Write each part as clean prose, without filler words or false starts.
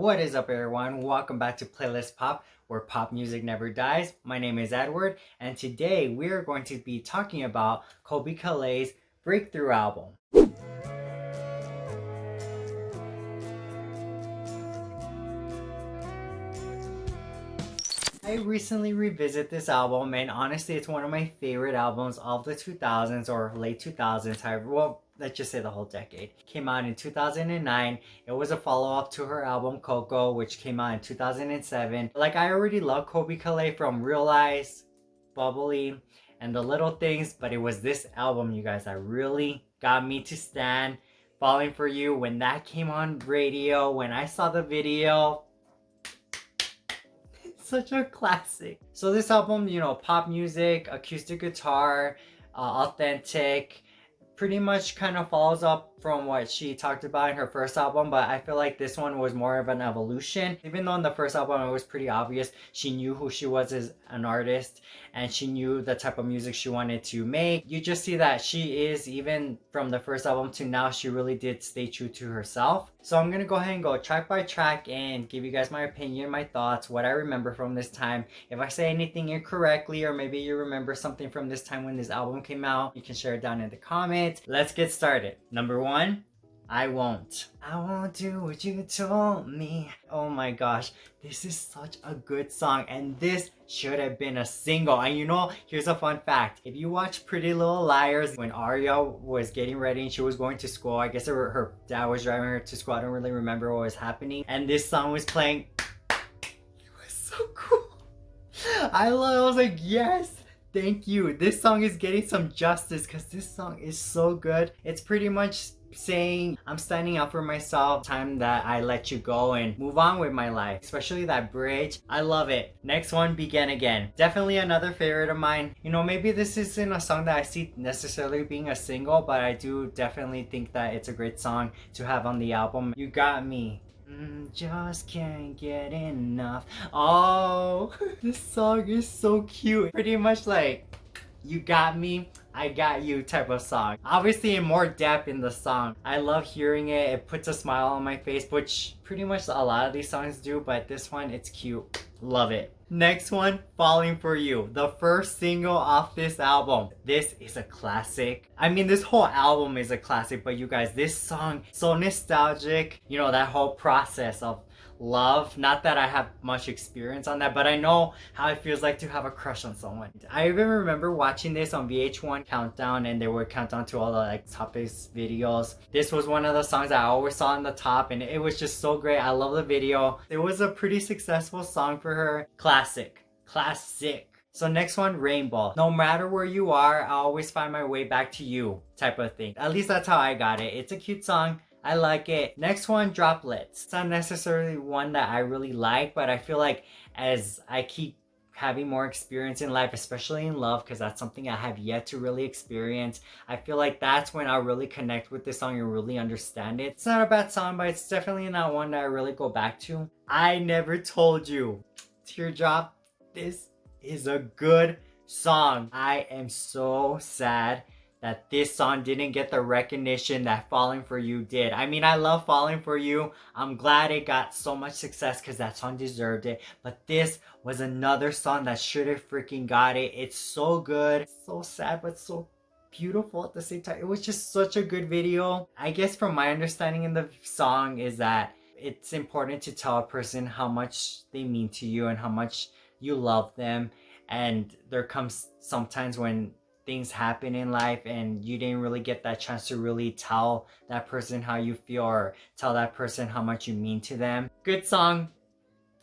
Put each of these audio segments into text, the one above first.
What is up, everyone? Welcome back to Playlist Pop, where pop music never dies. My name is Edward, and today we're going to be talking about Colbie Caillat's breakthrough album. I recently revisited this album, and honestly, it's one of my favorite albums of the 2000s or late 2000s, however, well, let's just say the whole decade. It came out in 2009. It was a follow-up to her album Coco, which came out in 2007. Like, I already love Colbie Caillat from Realize, Bubbly, and The Little Things, but it was this album, you guys, that really got me to stand. Falling for You, when that came on radio, when I saw the video, such a classic. So this album, pop music, acoustic guitar, authentic, pretty much kind of follows up from what she talked about in her first album, but I feel like this one was more of an evolution. Even though in the first album it was pretty obvious she knew who she was as an artist and she knew the type of music she wanted to make, you just see that she is, even from the first album to now, she really did stay true to herself. So I'm gonna go ahead and go track by track and give you guys my opinion, my thoughts, what I remember from this time. If I say anything incorrectly, or maybe you remember something from this time when this album came out, you can share it down in the comments. Let's get started. Number 1, I won't do what you told me. Oh my gosh, this is such a good song, and this should have been a single. And here's a fun fact. If you watch Pretty Little Liars, when Aria was getting ready and she was going to school, I guess her dad was driving her to school, I don't really remember what was happening, and this song was playing. It was so cool. I was like, yes, thank you. This song is getting some justice because this song is so good. It's pretty much saying I'm standing up for myself, time that I let you go and move on with my life. Especially that bridge, I love it. Next one, Begin Again. Definitely another favorite of mine. Maybe this isn't a song that I see necessarily being a single, but I do definitely think that it's a great song to have on the album. You Got Me. Just can't get enough. Oh, this song is so cute. Pretty much like You Got Me, I Got You type of song. Obviously in more depth in the song. I love hearing it. It puts a smile on my face, which pretty much a lot of these songs do, but this one, it's cute. Love it. Next one, Falling for You. The first single off this album. This is a classic. I mean, this whole album is a classic, but you guys, this song, so nostalgic. That whole process of love. Not that I have much experience on that, but I know how it feels like to have a crush on someone. I even remember watching this on VH1 Countdown, and they would count down to all the topics videos. This was one of the songs I always saw on the top, and it was just so great. I love the video. It was a pretty successful song for her. Classic. So next one, Rainbow. No matter where you are, I always find my way back to you type of thing. At least that's how I got it. It's a cute song. I like it. Next one, Droplets. It's not necessarily one that I really like, but I feel like as I keep having more experience in life, especially in love, because that's something I have yet to really experience, I feel like that's when I'll really connect with this song and really understand it. It's not a bad song, but it's definitely not one that I really go back to. I Never Told You. Teardrop. This is a good song. I am so sad that this song didn't get the recognition that Falling For You did. I mean, I love Falling For You. I'm glad it got so much success because that song deserved it. But this was another song that should have freaking got it. It's so good. It's so sad, but so beautiful at the same time. It was just such a good video. I guess from my understanding in the song is that it's important to tell a person how much they mean to you and how much you love them. And there comes sometimes when things happen in life and you didn't really get that chance to really tell that person how you feel or tell that person how much you mean to them. Good song.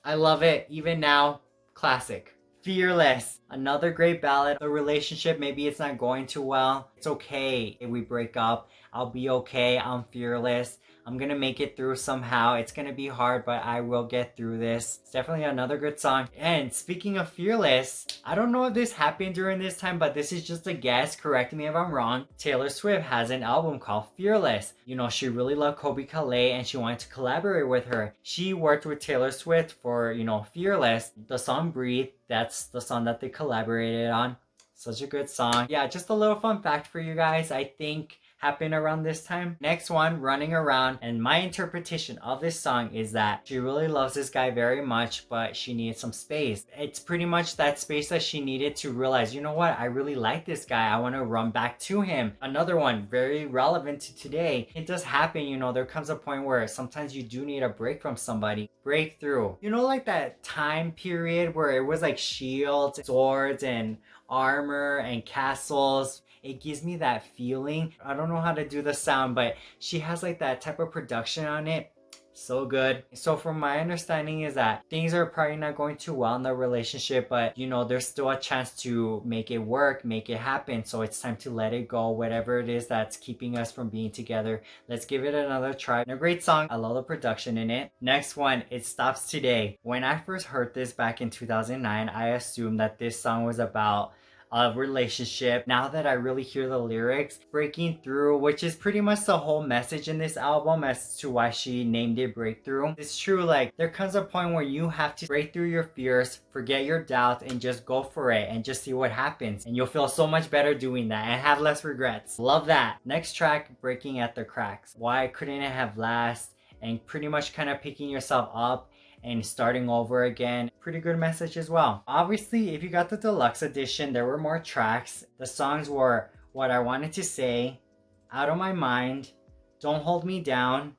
I love it. Even now, classic. Fearless. Another great ballad. The relationship, maybe it's not going too well. It's okay if we break up. I'll be okay. I'm fearless. I'm gonna make it through somehow. It's gonna be hard, but I will get through this. It's definitely another good song. And speaking of fearless, I don't know if this happened during this time, but this is just a guess. Correct me if I'm wrong. Taylor Swift has an album called Fearless. She really loved Colbie Caillat and she wanted to collaborate with her. She worked with Taylor Swift for, Fearless. The song Breathe, that's the song that they collaborated on. Such a good song. Yeah, just a little fun fact for you guys. I think happened around this time. Next one, Running Around. And my interpretation of this song is that she really loves this guy very much, but she needs some space. It's pretty much that space that she needed to realize, you know what, I really like this guy. I want to run back to him. Another one, very relevant to today. It does happen, you know, there comes a point where sometimes you do need a break from somebody. Breakthrough. You know, like that time period where it was like shields, swords, and armor and castles. It gives me that feeling. I don't know how to do the sound, but she has like that type of production on it. So good. So from my understanding is that things are probably not going too well in the relationship, but you know, there's still a chance to make it work, make it happen. So it's time to let it go, whatever it is that's keeping us from being together. Let's give it another try. A great song. I love the production in it. Next one, It Stops Today. When I first heard this back in 2009, I assumed that this song was about a relationship. Now that I really hear the lyrics, breaking through, which is pretty much the whole message in this album as to why she named it Breakthrough. It's true, like there comes a point where you have to break through your fears, forget your doubts, and just go for it and just see what happens. And you'll feel so much better doing that and have less regrets. Love that. Next track, Breaking at the Cracks. Why couldn't it have last? And pretty much kind of picking yourself up and starting over again. Pretty good message as well. Obviously, if you got the deluxe edition, there were more tracks. The songs were What I Wanted to Say, Out of My Mind, Don't Hold Me Down,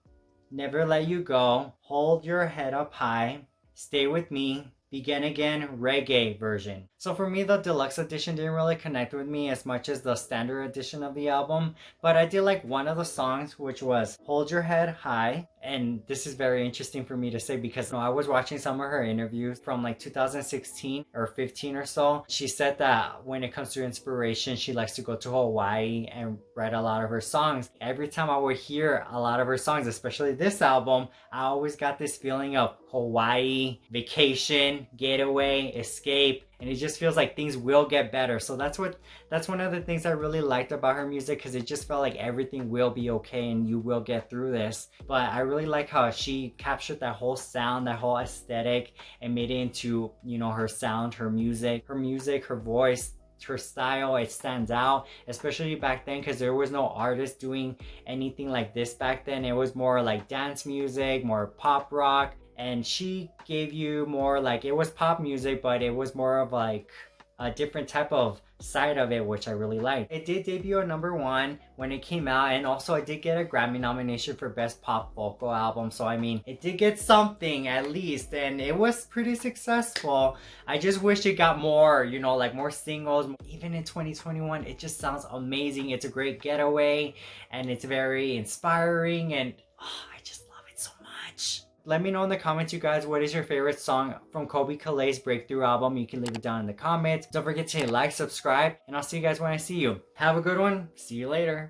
Never Let You Go, Hold Your Head Up High, Stay With Me, Begin Again, reggae version. So for me, the deluxe edition didn't really connect with me as much as the standard edition of the album, but I did like one of the songs, which was Hold Your Head High. And this is very interesting for me to say because I was watching some of her interviews from like 2016 or 15 or so. She said that when it comes to inspiration, she likes to go to Hawaii and write a lot of her songs. Every time I would hear a lot of her songs, especially this album, I always got this feeling of Hawaii, vacation, getaway, escape. And it just feels like things will get better. So that's one of the things I really liked about her music, because it just felt like everything will be okay and you will get through this. But I really like how she captured that whole sound, that whole aesthetic, and made it into, you know, her sound, her music, her voice, her style. It stands out, especially back then, because there was no artist doing anything like this back then. It was more like dance music, more pop rock. And she gave you more like, it was pop music, but it was more of like a different type of side of it, which I really liked. It did debut at #1 when it came out, and also I did get a Grammy nomination for Best Pop Vocal Album. So I mean, it did get something at least, and it was pretty successful. I just wish it got more, you know, like more singles. Even in 2021, it just sounds amazing. It's a great getaway, and it's very inspiring, and I just love it so much. Let me know in the comments, you guys, what is your favorite song from Colbie Caillat's Breakthrough album. You can leave it down in the comments. Don't forget to hit like, subscribe, and I'll see you guys when I see you. Have a good one. See you later.